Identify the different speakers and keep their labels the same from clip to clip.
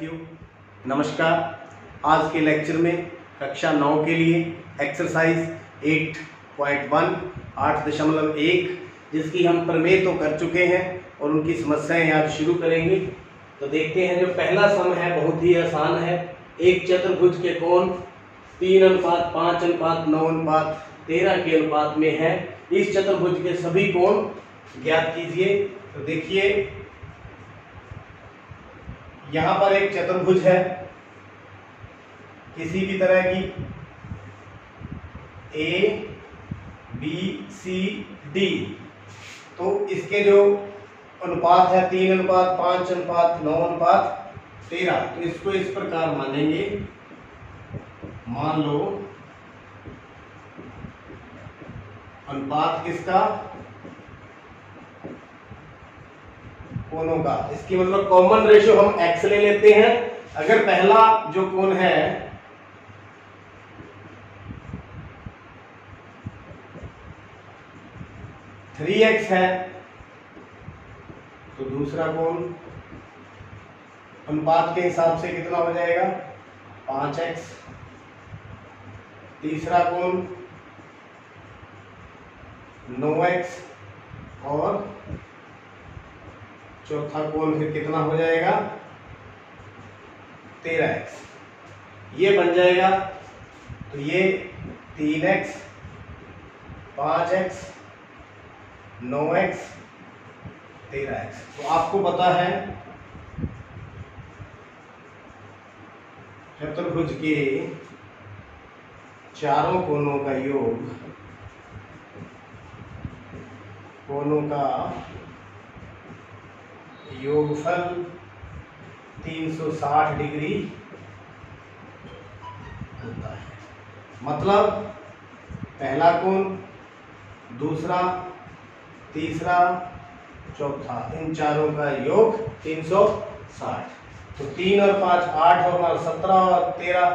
Speaker 1: विद्यार्थियों, नमस्कार। आज के लेक्चर में कक्षा 9 के लिए एक्सरसाइज 8.1 8.1 जिसकी हम प्रमेय तो कर चुके हैं और उनकी समस्याएं आज शुरू करेंगे। तो देखते हैं, जो पहला सम है बहुत ही आसान है। एक चतुर्भुज के कोण 3:5:9:13 के अनुपात में है। इस चतुर्भुज के सभी कोण ज्ञात कीजिए। तो देखिए, यहां पर एक चतुर्भुज है किसी भी तरह की, ए बी सी डी। तो इसके जो अनुपात है 3:5:9:13, तो इसको इस प्रकार मानेंगे। मान लो अनुपात किसका? कोणों का। इसकी मतलब कॉमन रेशियो हम x ले लेते हैं। अगर पहला जो कोण है थ्री एक्स है, तो दूसरा कोण अनुपात के हिसाब से कितना हो जाएगा? 5x। तीसरा कोण 9x और चौथा कोण फिर कितना हो जाएगा? 13x। ये बन जाएगा। तो ये 3x 5x 9x 13x। तो आपको पता है चतुर्भुज के चारों कोणों का योग, कोणों का योगफल 360 डिग्री होता है। मतलब पहला कोण, दूसरा, तीसरा, चौथा, इन चारों का योग 360। तो 3 और 5 8 और 17 और 13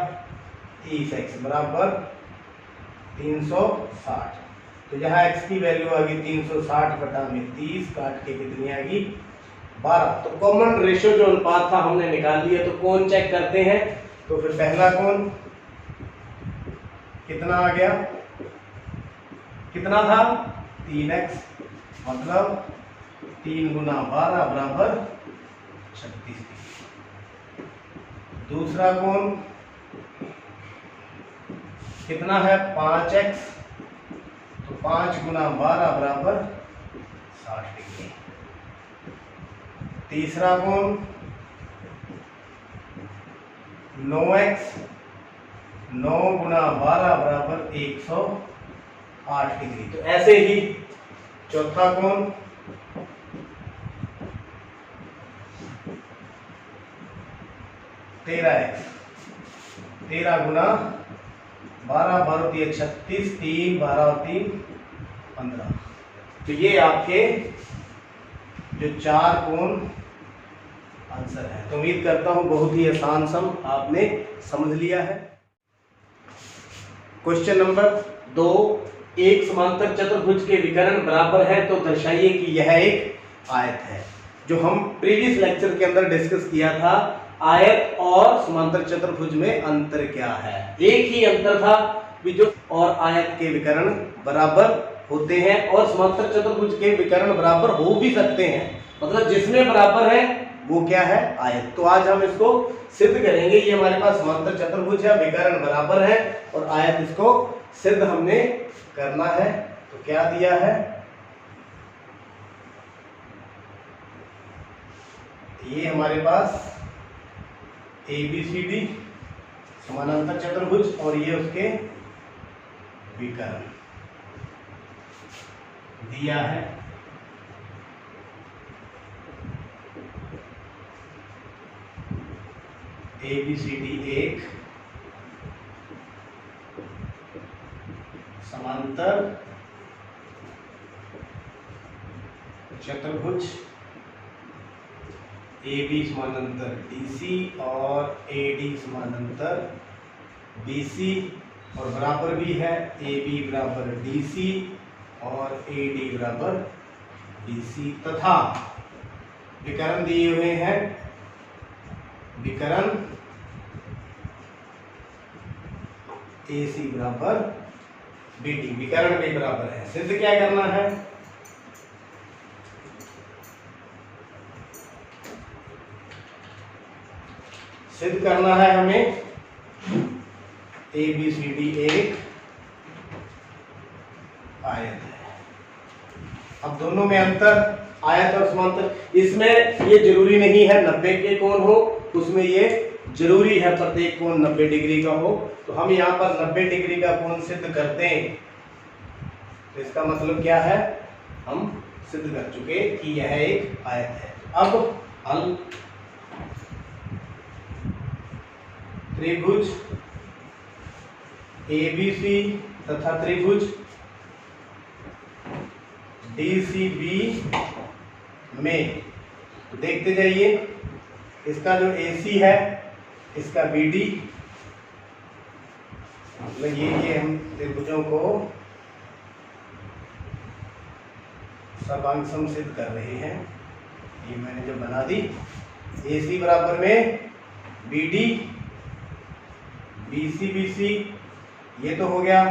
Speaker 1: 30x बराबर 360। तो यहाँ x की वैल्यू आ गई 360/30, काट के कितनी आ गई? 12। तो कॉमन रेशियो जो अनुपात था हमने निकाल लिया। तो कोण चेक करते हैं। तो फिर पहला कोण कितना आ गया? कितना था? 3x। मतलब 3 × 12 बराबर 36। दूसरा कोण कितना है? 5x। तो 5 × 12 बराबर 60 डिग्री। तीसरा कोण 9x। 9 × 12 बराबर 108 डिग्री। तो ऐसे ही चौथा कोण 13x। 13 × 12 12 36, 3 12 और 3 15। तो ये आपके जो चार कोण आंसर है। तो उम्मीद करता हूं बहुत ही आसान सम आपने समझ लिया है। क्वेश्चन नंबर 2, एक समांतर चतुर्भुज के विकर्ण बराबर है तो दर्शाइए कि यह एक आयत है। जो हम प्रीवियस लेक्चर के अंदर डिस्कस किया था, आयत और समांतर चतुर्भुज में अंतर क्या है। एक ही अंतर था कि जो और आयत के विकर्ण बराबर होते हैं और समांतर चतुर्भुज के विकर्ण बराबर हो भी सकते हैं। मतलब जिसमें बराबर है वो क्या है? आयत। तो आज हम इसको सिद्ध करेंगे। ये हमारे पास समांतर चतुर्भुज है, विकर्ण बराबर है और आयत, इसको सिद्ध हमने करना है। तो क्या दिया है? ये हमारे पास ABCD समानांतर चतुर्भुज और ये उसके विकर्ण दिया है। ABCD एक समांतर चतुर्भुज, AB समानांतर DC और AD समानांतर BC और बराबर भी है AB बराबर DC और AD बराबर BC तथा विकर्ण दिए हुए हैं विकर्ण AC बराबर BD, विकर्ण B बराबर है। सिद्ध क्या करना है? सिद्ध करना है हमें ABCD एक आयत है। अब दोनों में अंतर, आयत और समांतर। इसमें ये जरूरी नहीं है 90 के कोण हो, उसमें ये जरूरी है प्रत्येक कोण 90 डिग्री का हो। तो हम यहाँ पर 90 डिग्री का कोण सिद्ध करते हैं, तो इसका मतलब क्या है? हम सिद्ध कर चुके कि यह एक आयत है। अब हल, त्रिभुज ABC तथा त्रिभुज DCB में देखते जाइए, इसका जो AC है, इसका BD, मतलब ये हम त्रिभुजों को सर्वांग सिद्ध कर रहे हैं। ये मैंने जो बना दी, AC बराबर में BD, BC BC, ये तो हो गया,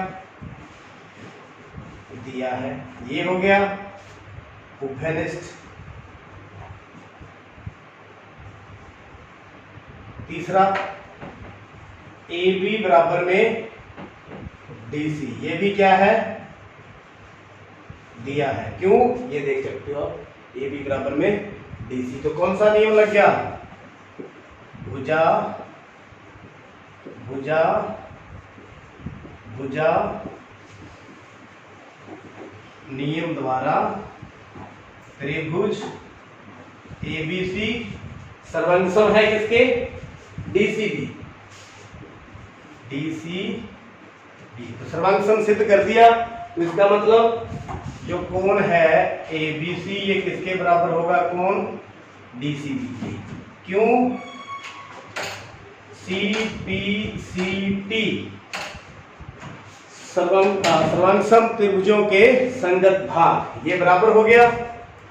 Speaker 1: दिया है, ये हो गया उभयनिष्ठ। तीसरा AB बराबर में DC, ये भी क्या है? दिया है। क्यों? ये देख सकते हो आप, AB बराबर में DC। तो कौन सा नियम लग गया? भुजा भुजा भुजा नियम द्वारा त्रिभुज ABC सर्वांग सम है किसके? DCB। तो सर्वांग सम सिद्ध कर दिया। तो इसका मतलब जो कोण है ABC, ये किसके बराबर होगा? कोण DCB के। क्यों? CPCT सर्वांग सम त्रिभुजों के संगत भाग, ये बराबर हो गया।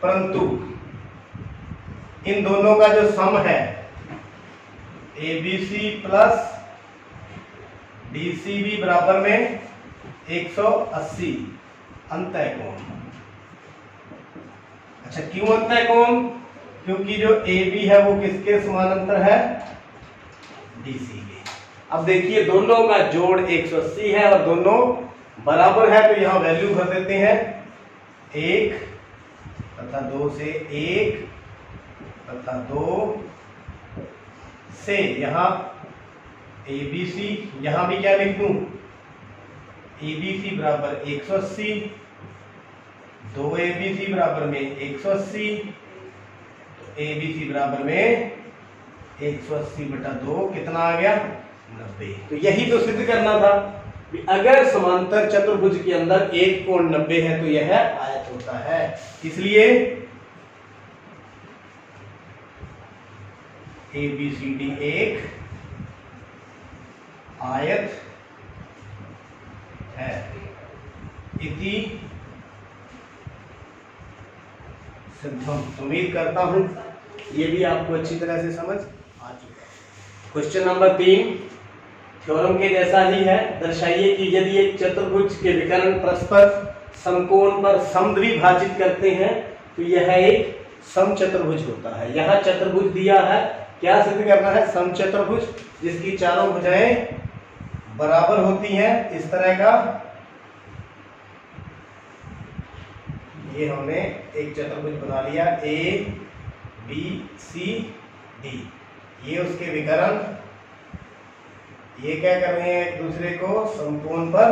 Speaker 1: परंतु इन दोनों का जो सम है ABC प्लस DCB बराबर में 180 अंतः कोण। अच्छा, क्यों अंतः कोण? क्योंकि जो AB है वो किसके समानांतर है? DC के। अब देखिए, दोनों का जोड़ 180 है और दोनों बराबर है, तो यहां वैल्यू भर देते हैं। 1 तथा 2 से 1 तथा 2 से, यहां ABC, यहां भी क्या लिख दूं? ABC बराबर 180, 2 ABC बराबर में 180, तो ABC बराबर में 180 बटा 2 कितना आ गया? 90। तो यही तो सिद्ध करना था कि अगर समांतर चतुर्भुज के अंदर एक कोण 90 है तो यह आयत होता है। इसलिए ABCD एक आयत है। इति सिद्धम। उम्मीद करता हूं ये भी आपको अच्छी तरह से समझ आ चुका है। क्वेश्चन नंबर 3 थ्योरम के जैसा ही है। दर्शाइए कि यदि एक चतुर्भुज के विकर्ण परस्पर समकोण पर समद्विभाजित करते हैं तो यह एक समचतुर्भुज होता है। यहाँ चतुर्भुज दिया है, क्या सिद्ध करना है? समचतुर्भुज जिसकी चारों भुजाएं बराबर होती हैं, इस तरह का। ये हमने एक चतुर्भुज बना लिया ABCD, ये उसके विकर्ण, ये क्या कर रहे हैं? एक दूसरे को समकोण पर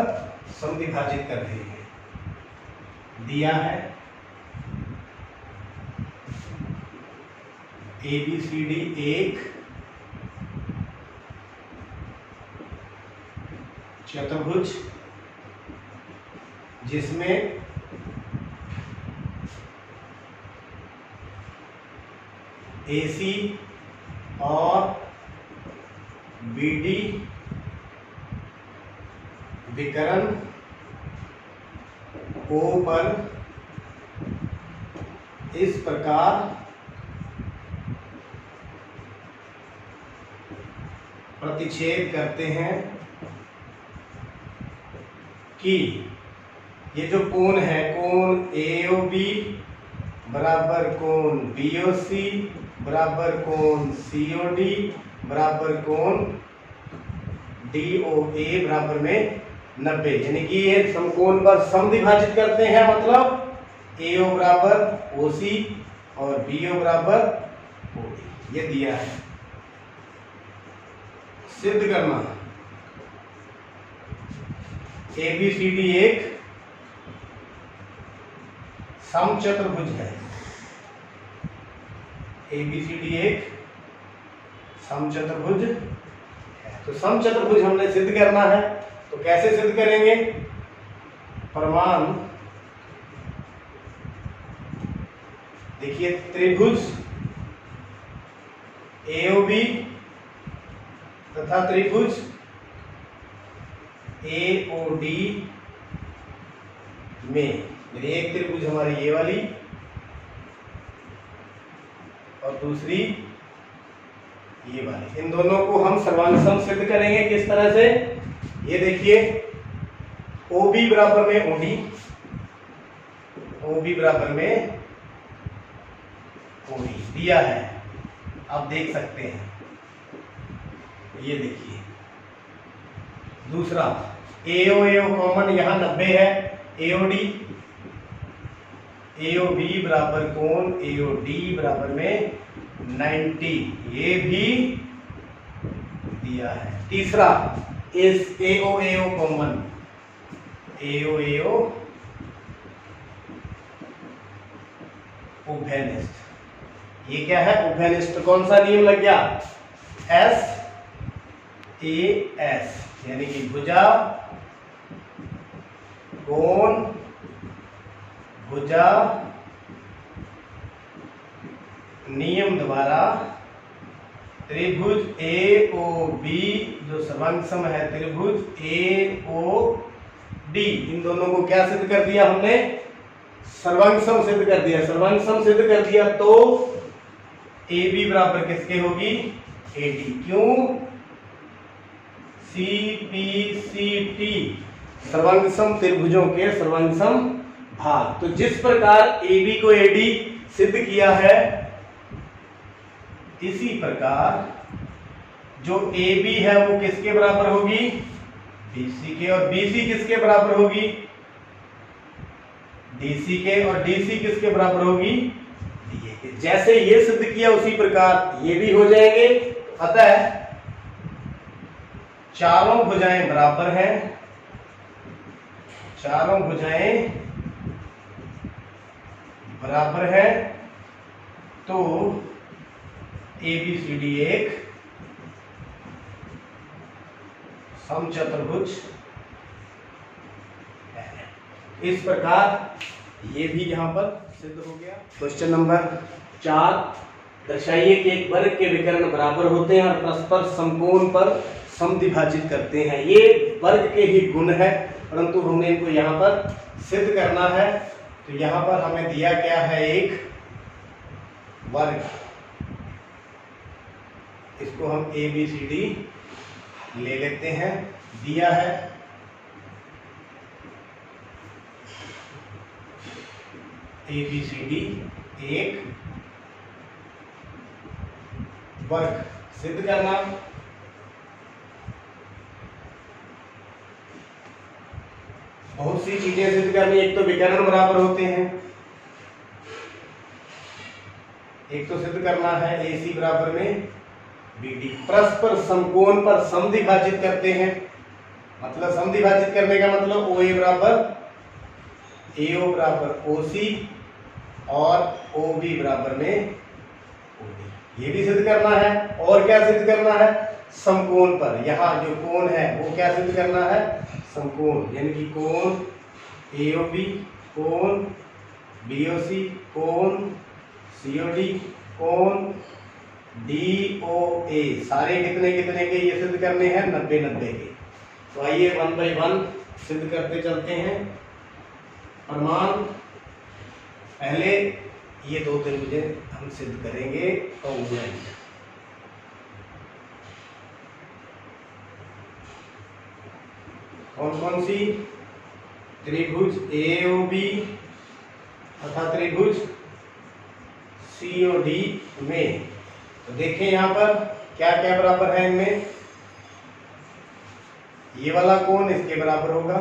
Speaker 1: समद्विभाजित कर रहे हैं। दिया है ABCD एक चतुर्भुज जिसमें AC और BD विकर्ण O पर इस प्रकार प्रतिच्छेद करते हैं कि ये जो कोण है, कोण AOB बराबर कोण BOC बराबर कोण COD बराबर कोण DOA बराबर में 90, यानी कि ये समकोण पर समद्विभाजित करते हैं, मतलब AO बराबर OC और BO बराबर OD। ये दिया है। सिद्ध करना ABCD एक समचतुर्भुज है। ABCD एक समचतुर्भुज है। तो समचतुर्भुज हमने सिद्ध करना है, तो कैसे सिद्ध करेंगे? प्रमाण देखिए, त्रिभुज AOB तथा त्रिभुज AOD में, एक त्रिभुज हमारी ये वाली और दूसरी ये वाली, इन दोनों को हम सर्वांग सम सिद्ध करेंगे। किस तरह से? ये देखिए, OB बराबर में OD, OB बराबर में OD दिया है, आप देख सकते हैं। ये देखिए, दूसरा AO कॉमन यहाँ 90 है, AOD AOB बराबर कोण AOD बराबर में 90, ये भी दिया है। तीसरा इस AO कॉमन, AO उभयनिष्ठ, ये क्या है? उभयनिष्ठ। कौन सा नियम लग गया? SAS, यानी कि भुजा कोण भुजा नियम द्वारा त्रिभुज AOB जो सर्वांग सम है त्रिभुज AOD, इन दोनों को क्या सिद्ध कर दिया हमने? सर्वांग सम सिद्ध कर दिया। सर्वांग सम सिद्ध कर दिया तो AB बराबर किसके होगी? AD। क्यों? CPCT सर्वांग सम त्रिभुजों के सर्वांग सम भाग। तो जिस प्रकार AB को AD सिद्ध किया है, इसी प्रकार जो AB है वो किसके बराबर होगी? BC के। और BC किसके बराबर होगी? DC के। और DC किसके बराबर होगी? DA के। जैसे ये सिद्ध किया उसी प्रकार ये भी हो जाएंगे। अतः चारों भुजाएं बराबर हैं, चारों भुजाएं बराबर है, तो ABCD एक समचतुर्भुज है। इस प्रकार ये भी यहां पर सिद्ध हो गया। क्वेश्चन नंबर 4, दर्शाइए कि एक वर्ग के विकर्ण बराबर होते हैं और परस्पर समकोण पर समद्विभाजित करते हैं। ये वर्ग के ही गुण है, परंतु हमने इनको यहाँ पर सिद्ध करना है। तो यहाँ पर हमें दिया क्या है? एक वर्ग, इसको हम ABCD ले लेते हैं। दिया है ABCD एक वर्ग सिद्ध करना। बहुत सी चीजें सिद्ध करनी। एक तो विकर्ण बराबर होते हैं, एक तो सिद्ध करना है AC बराबर में BD। परस्पर समकोण पर समद्विभाजित करते हैं, मतलब समद्विभाजित करने का मतलब OA बराबर AO बराबर OC और OB बराबर में OD। ये भी सिद्ध करना है। और क्या सिद्ध करना है? समकोण पर, यहाँ जो कोण है वो क्या सिद्ध करना है? समकोण, यानी कि कोण AOB, कोण BOC, कोण COD, कोण DOA, सारे कितने कितने के ये सिद्ध करने हैं? 90-90 के। तो आइए 1 बाय 1 सिद्ध करते चलते हैं। प्रमाण पहले ये दो त्रिभुजें हम सिद्ध करेंगे। कौन कौन सी? त्रिभुज AOB तथा त्रिभुज COD में। तो देखें यहाँ पर क्या क्या बराबर है इनमें। ये वाला कोण इसके बराबर होगा।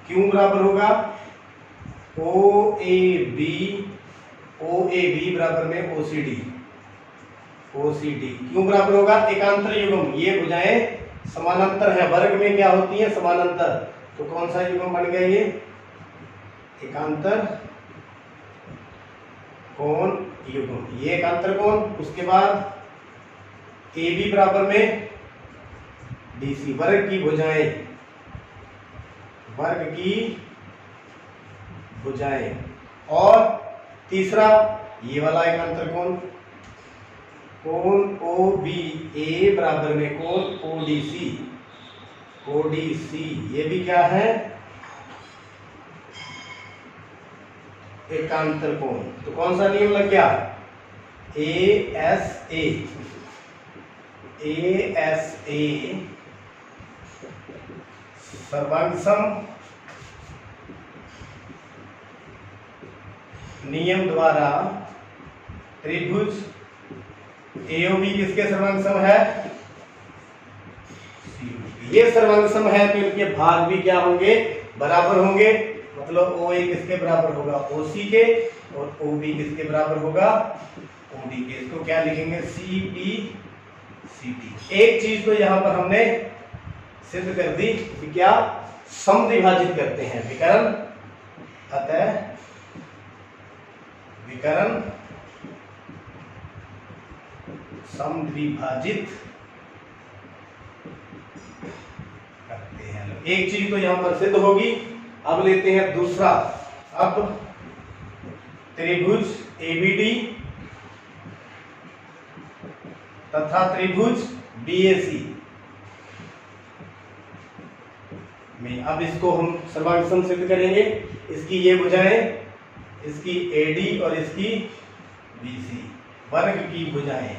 Speaker 1: क्यों बराबर होगा? OAB बराबर में OCD क्यों बराबर होगा? एकांतर युग्म, ये भुजाएं समानांतर है, वर्ग में क्या होती है? समानांतर। तो कौन सा युग्म बन गया ये? एकांतर कोण युग्म, ये एकांतर कोण। उसके बाद AB बराबर में DC, वर्ग की भुजाएं। और तीसरा ये वाला एकांतर कोण OBA बराबर में कोण ODC, ये भी क्या है? एकांतर कोण। तो कौन सा नियम लग गया? ASA सर्वांगसम नियम द्वारा त्रिभुज AOB किसके सर्वांगसम है? ये सर्वांगसम है तो इनके भाग भी क्या होंगे? बराबर होंगे। मतलब OA किसके बराबर होगा? OC के, और OB किसके बराबर होगा? OD के। इसको क्या लिखेंगे? CPCD। एक चीज तो यहां पर हमने सिद्ध कर दी कि क्या समद्विभाजित करते हैं विकर्ण, अतः विकर्ण समद्विभाजित करते हैं। एक चीज तो यहां पर सिद्ध होगी। अब लेते हैं दूसरा। अब त्रिभुज ABD तथा त्रिभुज BAC में, अब इसको हम सर्वांगसम सिद्ध करेंगे। इसकी ये भुजाएं, इसकी AD और इसकी BC, वर्ग की भुजाएं,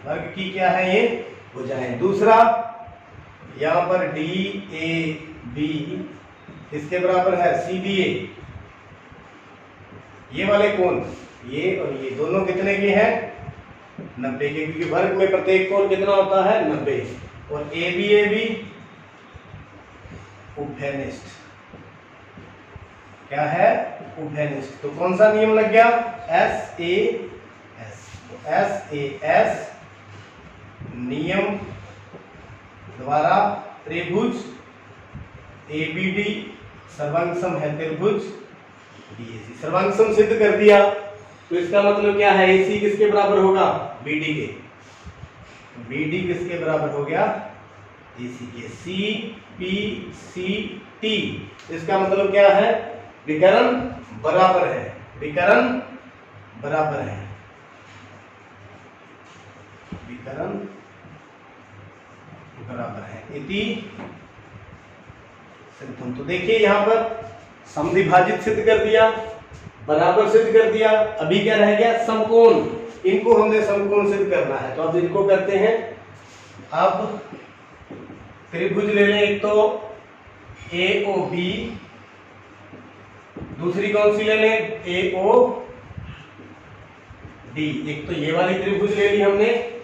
Speaker 1: वर्ग की क्या है? ये भुजाएं। दूसरा यहां पर DAB किसके बराबर है? CBA। ये वाले कोण, ये और ये दोनों कितने के हैं? 90 के, क्योंकि वर्ग में प्रत्येक कोण कितना होता है? 90। और ABAB उभयनिष्ठ, क्या है? उभयनिष्ठ। तो कौन सा नियम लग गया? SAS नियम द्वारा त्रिभुज ABD सर्वांगसम है त्रिभुज BAC। सर्वांगसम सिद्ध कर दिया तो इसका मतलब क्या है? AC किसके बराबर होगा? BD के। BD किसके बराबर हो गया? AC के। CPCT, इसका मतलब क्या है? विकर्ण बराबर है, विकर्ण बराबर है, विकर्ण बराबर है। इति सिद्धम। तो देखिए यहां पर समद्विभाजित सिद्ध कर दिया, बराबर सिद्ध कर दिया। अभी क्या रह गया? समकोण। इनको हमने समकोण सिद्ध करना है, तो अब इनको करते हैं। अब त्रिभुज ले लें, एक तो AOB, दूसरी कौन सी ले लें? AOD। एक तो ये वाली त्रिभुज ले ली हमने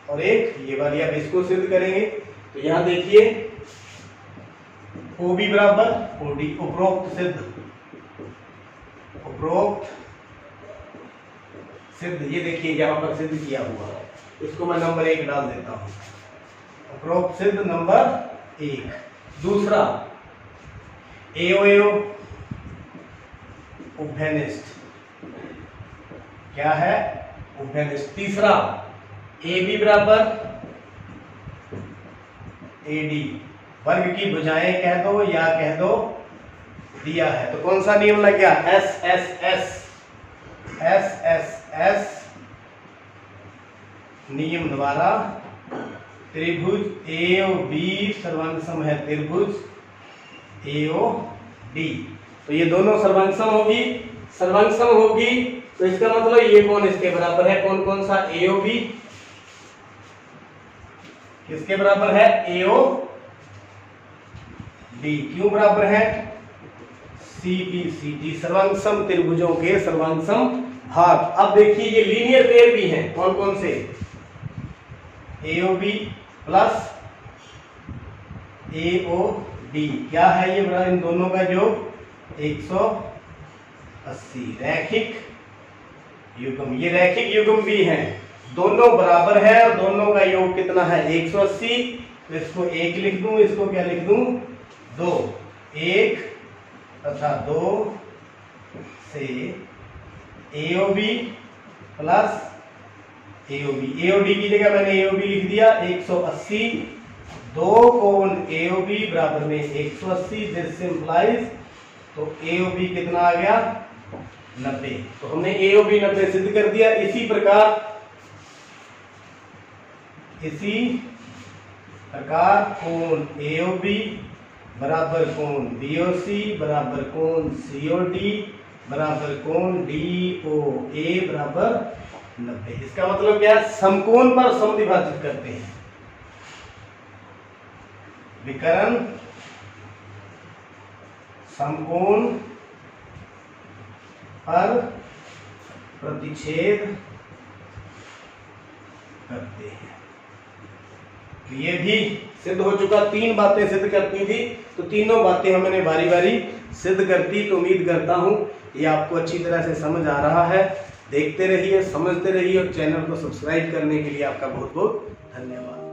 Speaker 1: और एक ये वाली। अब इसको सिद्ध करेंगे। तो यहां देखिए OB बराबर OD, उपरोक्त सिद्ध, उपरोक्त सिद्ध। ये देखिए यहां पर सिद्ध किया हुआ है, इसको मैं नंबर 1 डाल देता हूं। उपरोक्त सिद्ध नंबर 1। दूसरा AOAO उभयनिष्ठ, क्या है? उभयनिष्ठ। तीसरा AB बराबर AD, वर्ग की भुजाएं कह दो या कह दो दिया है। तो कौन सा नियम लग गया? SSS नियम द्वारा त्रिभुज AOB सर्वांगसम है त्रिभुज AOD। तो ये दोनों सर्वांगसम होगी, सर्वांगसम होगी तो इसका मतलब ये कोण इसके बराबर है। कौन कौन सा? AOB किसके बराबर है? AO D. क्यों बराबर है? CBCD, सर्वांग सम त्रिभुजों के सर्वांग सम भाग। अब देखिए ये लीनियर पेयर भी हैं, कौन कौन से? AOB plus AOD। क्या है ये बराबर? इन दोनों का योग 180। रैखिक युग्म, ये रैखिक युग्म भी है, दोनों बराबर है और दोनों का योग कितना है? 180। तो इसको 1 लिख दूं, इसको क्या लिख दूं? 2। 1 तथा 2 से AOB प्लस AOB। AOD की जगह मैंने AOB लिख दिया 180। 2 कोण AOB बराबर में 180। दिस इंप्लाइज, तो AOB कितना आ गया? 90। तो हमने AOB 90 सिद्ध कर दिया। इसी प्रकार कोण AOB बराबर कोण BOC बराबर कोण COD बराबर कोण DOA बराबर 90। इसका मतलब क्या है? समकोण पर समद्विभाजित करते हैं। विकर्ण समकोण पर प्रतिच्छेद करते हैं। ये भी सिद्ध हो चुका। 3 बातें सिद्ध करती थी, तो तीनों बातें हमने बारी बारी सिद्ध करती। तो उम्मीद करता हूं ये आपको अच्छी तरह से समझ आ रहा है। देखते रहिए, समझते रहिए और चैनल को सब्सक्राइब करने के लिए आपका बहुत बहुत धन्यवाद।